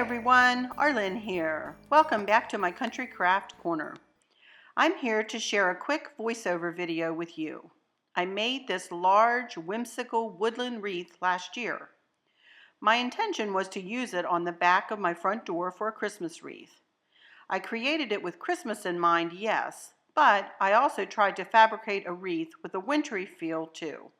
everyone, Arlene here. Welcome back to my Country Craft Corner. I'm here to share a quick voiceover video with you. I made this large, whimsical woodland wreath last year. My intention was to use it on the back of my front door for a Christmas wreath. I created it with Christmas in mind, yes, but I also tried to fabricate a wreath with a wintry feel too.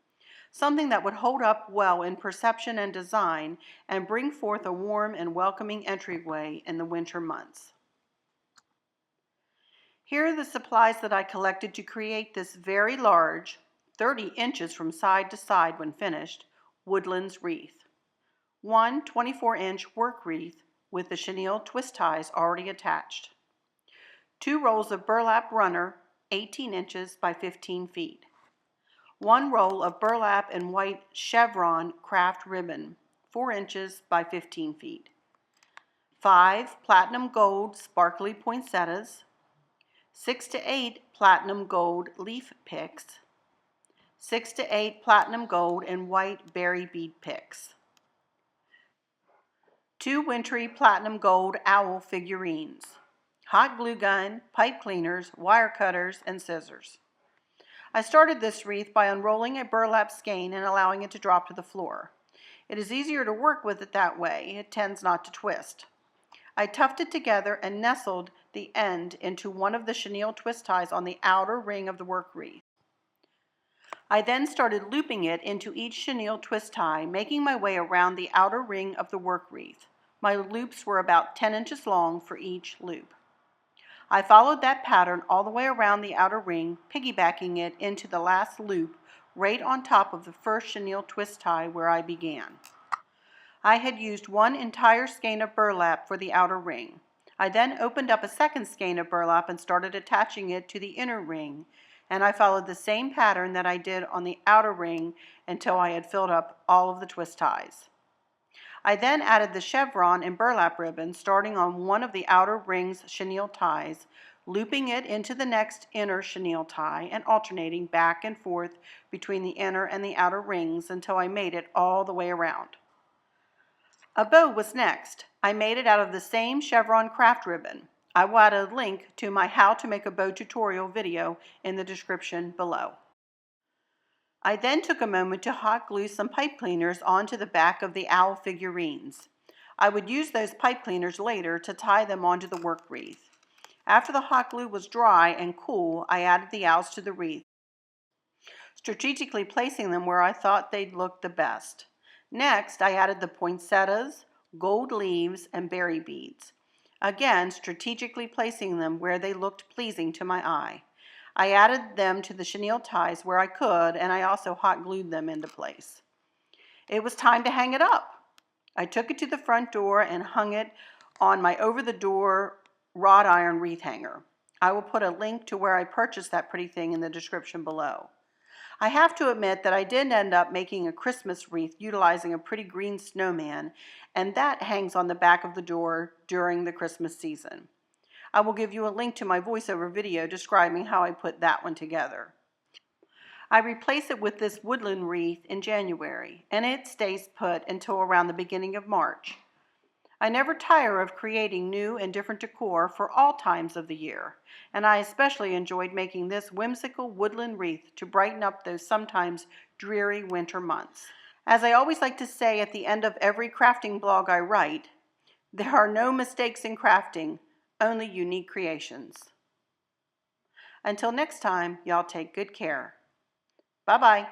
Something that would hold up well in perception and design and bring forth a warm and welcoming entryway in the winter months. Here are the supplies that I collected to create this very large, 30 inches from side to side when finished, woodlands wreath. One 24-inch work wreath with the chenille twist ties already attached. 2 rolls of burlap runner, 18 inches by 15 feet. 1 roll of burlap and white chevron craft ribbon, 4 inches by 15 feet. 5 platinum gold sparkly poinsettias. 6 to 8 platinum gold leaf picks. 6 to 8 platinum gold and white berry bead picks. 2 wintry platinum gold owl figurines. Hot glue gun, pipe cleaners, wire cutters, and scissors. I started this wreath by unrolling a burlap skein and allowing it to drop to the floor. It is easier to work with it that way. It tends not to twist. I tufted together and nestled the end into one of the chenille twist ties on the outer ring of the work wreath. I then started looping it into each chenille twist tie, making my way around the outer ring of the work wreath. My loops were about 10 inches long for each loop. I followed that pattern all the way around the outer ring, piggybacking it into the last loop right on top of the first chenille twist tie where I began. I had used 1 entire skein of burlap for the outer ring. I then opened up a second skein of burlap and started attaching it to the inner ring, and I followed the same pattern that I did on the outer ring until I had filled up all of the twist ties. I then added the chevron and burlap ribbon, starting on one of the outer ring's chenille ties, looping it into the next inner chenille tie, and alternating back and forth between the inner and the outer rings until I made it all the way around. A bow was next. I made it out of the same chevron craft ribbon. I will add a link to my How to Make a Bow tutorial video in the description below. I then took a moment to hot glue some pipe cleaners onto the back of the owl figurines. I would use those pipe cleaners later to tie them onto the work wreath. After the hot glue was dry and cool, I added the owls to the wreath, strategically placing them where I thought they'd look the best. Next, I added the poinsettias, gold leaves, and berry beads. Again, strategically placing them where they looked pleasing to my eye. I added them to the chenille ties where I could, and I also hot glued them into place. It was time to hang it up. I took it to the front door and hung it on my over-the-door wrought iron wreath hanger. I will put a link to where I purchased that pretty thing in the description below. I have to admit that I did end up making a Christmas wreath utilizing a pretty green snowman, and that hangs on the back of the door during the Christmas season. I will give you a link to my voiceover video describing how I put that one together. I replace it with this woodland wreath in January, and it stays put until around the beginning of March. I never tire of creating new and different decor for all times of the year, and I especially enjoyed making this whimsical woodland wreath to brighten up those sometimes dreary winter months. As I always like to say at the end of every crafting blog I write, there are no mistakes in crafting, only unique creations. Until next time, y'all take good care. Bye-bye.